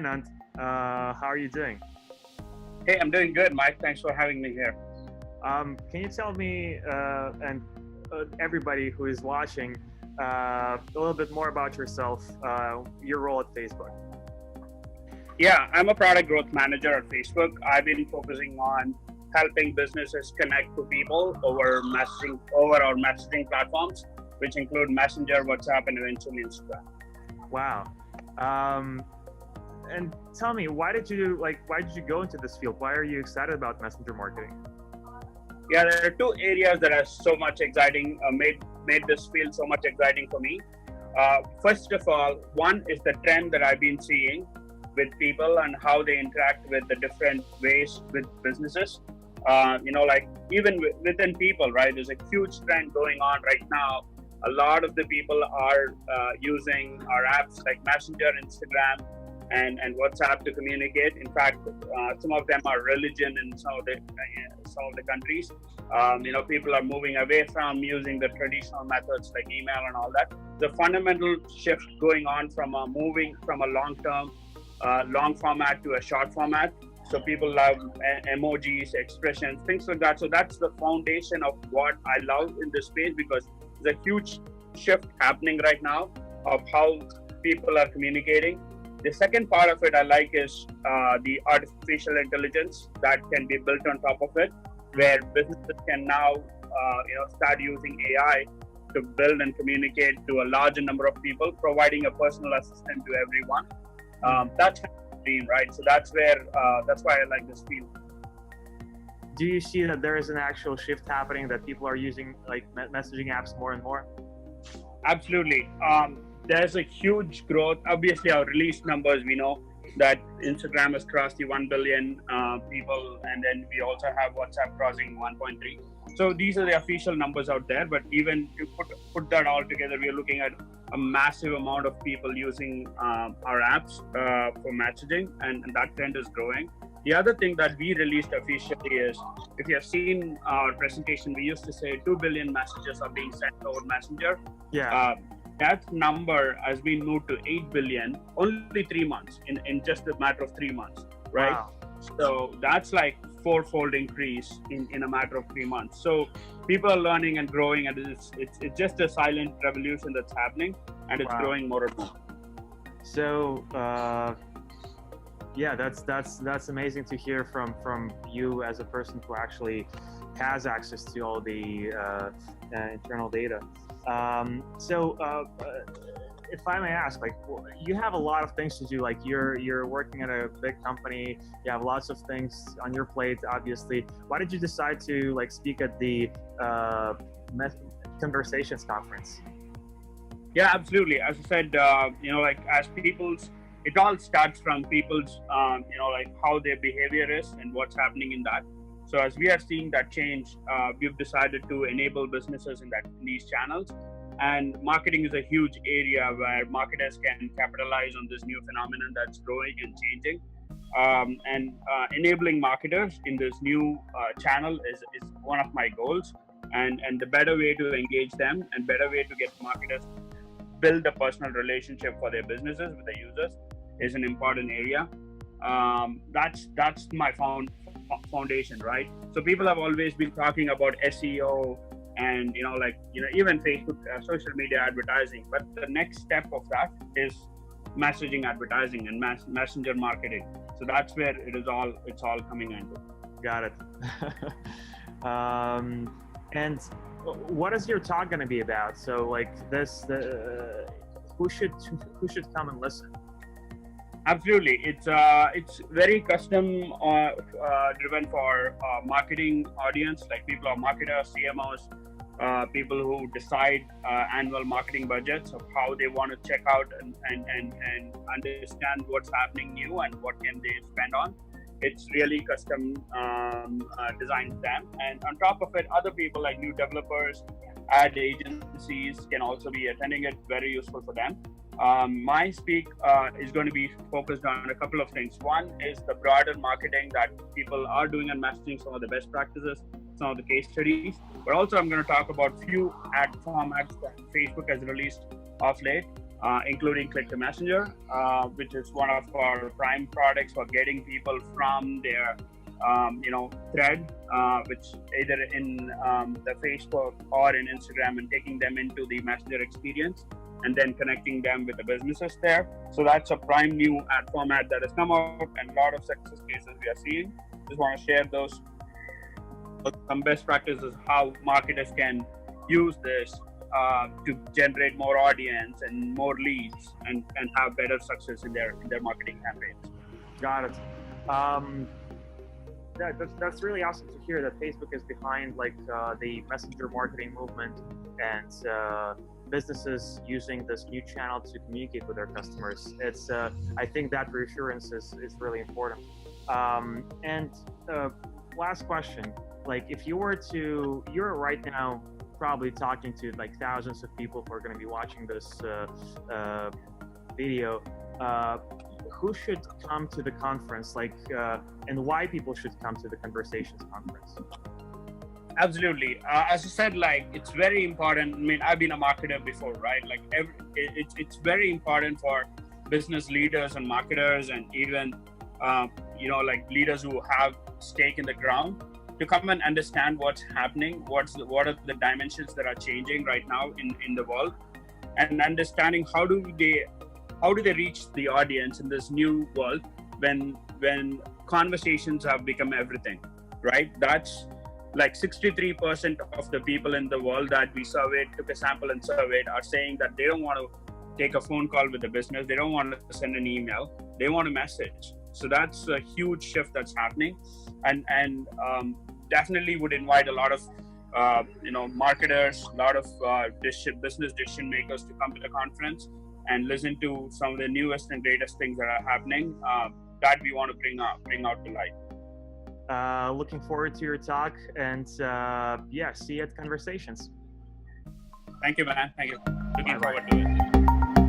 Anand. How are you doing? Hey, I'm doing good, Mike. Thanks for having me here. Can you tell me and everybody who is watching a little bit more about yourself, your role at Facebook? Yeah, I'm a product growth manager at Facebook. I've been focusing on helping businesses connect to people over our messaging platforms, which include Messenger, WhatsApp, and eventually Instagram. Wow. Um, and tell me, why did you go into this field? Why are you excited about messenger marketing? Yeah, there are two areas that are so much exciting, made this field so much exciting for me. First of all, one is the trend that I've been seeing with people and how they interact with the different ways with businesses. Like even within people, right? There's a huge trend going on right now. A lot of the people are using our apps like Messenger, Instagram, and WhatsApp to communicate. In fact, some of them are religion in some of the countries. People are moving away from using the traditional methods like email and all that. The fundamental shift going on from moving from a long format to a short format. So people love emojis, expressions, things like that. So that's the foundation of what I love in this space, because there's a huge shift happening right now of how people are communicating. The second part of it I like is the artificial intelligence that can be built on top of it, where businesses can now start using AI to build and communicate to a larger number of people, providing a personal assistant to everyone. That's the dream, right? So that's why I like this field. Do you see that there is an actual shift happening, that people are using like messaging apps more and more? Absolutely. There's a huge growth. Obviously, our release numbers, we know that Instagram has crossed the 1 billion people, and then we also have WhatsApp crossing 1.3. So these are the official numbers out there. But even to put that all together, we are looking at a massive amount of people using our apps for messaging, and that trend is growing. The other thing that we released officially is, if you have seen our presentation, we used to say 2 billion messages are being sent over Messenger. Yeah. That number has been moved to 8 billion only 3 months, in just a matter of 3 months, right? Wow. So that's like fourfold increase in a matter of 3 months. So people are learning and growing, and it's just a silent revolution that's happening, and it's growing more and more. So yeah, that's amazing to hear from you as a person who actually has access to all the internal data. If I may ask, like, you have a lot of things to do. Like, you're working at a big company. You have lots of things on your plate, obviously. Why did you decide to like speak at the Conversations conference? Yeah, absolutely. As I said, it all starts from people's, like how their behavior is and what's happening in that. So as we are seeing that change, we've decided to enable businesses in these channels. And marketing is a huge area where marketers can capitalize on this new phenomenon that's growing and changing. Enabling marketers in this new channel is one of my goals. And the better way to engage them and better way to get marketers build a personal relationship for their businesses with the users is an important area. That's my foundation, right? So people have always been talking about SEO and even Facebook social media advertising, but the next step of that is messaging advertising and messenger marketing. So that's where it's all coming into. Got it. And what is your talk going to be about? So like who should come and listen? Absolutely, it's very custom driven for marketing audience, like people are marketers, CMOs, people who decide annual marketing budgets of how they want to check out and understand what's happening new and what can they spend on. It's really custom designed to them, and on top of it, other people like new developers, ad agencies can also be attending it. Very useful for them. My speak is going to be focused on a couple of things. One is the broader marketing that people are doing in messaging, some of the best practices, some of the case studies. But also I'm going to talk about few ad formats that Facebook has released of late including Click to Messenger, which is one of our prime products for getting people from their thread, which either in the Facebook or in Instagram, and taking them into the Messenger experience, and then connecting them with the businesses there. So that's a prime new ad format that has come up, and a lot of success cases we are seeing. Just want to share those some best practices how marketers can use this to generate more audience and more leads, and have better success in their marketing campaigns. Got it. That's really awesome to hear that Facebook is behind like the messenger marketing movement, and businesses using this new channel to communicate with their customers. It's I think that reassurance is really important. And last question, like if you were to, you're right now probably talking to like thousands of people who are going to be watching this video. Who should come to the conference, like, and why people should come to the Conversations conference? Absolutely. As I said, like, it's very important. I mean, I've been a marketer before, right? Like, it's very important for business leaders and marketers, and even, like leaders who have stake in the ground, to come and understand what's happening, what are the dimensions that are changing right now in the world, and understanding how do they reach the audience in this new world when conversations have become everything, right? That's like 63% of the people in the world that we surveyed, took a sample and surveyed, are saying that they don't want to take a phone call with the business, they don't want to send an email, they want to message. So that's a huge shift that's happening, and definitely would invite a lot of marketers, a lot of business decision makers to come to the conference and listen to some of the newest and greatest things that are happening that we want to bring out to light. Looking forward to your talk, and see you at Conversations. Thank you, man. Thank you. Looking forward to it.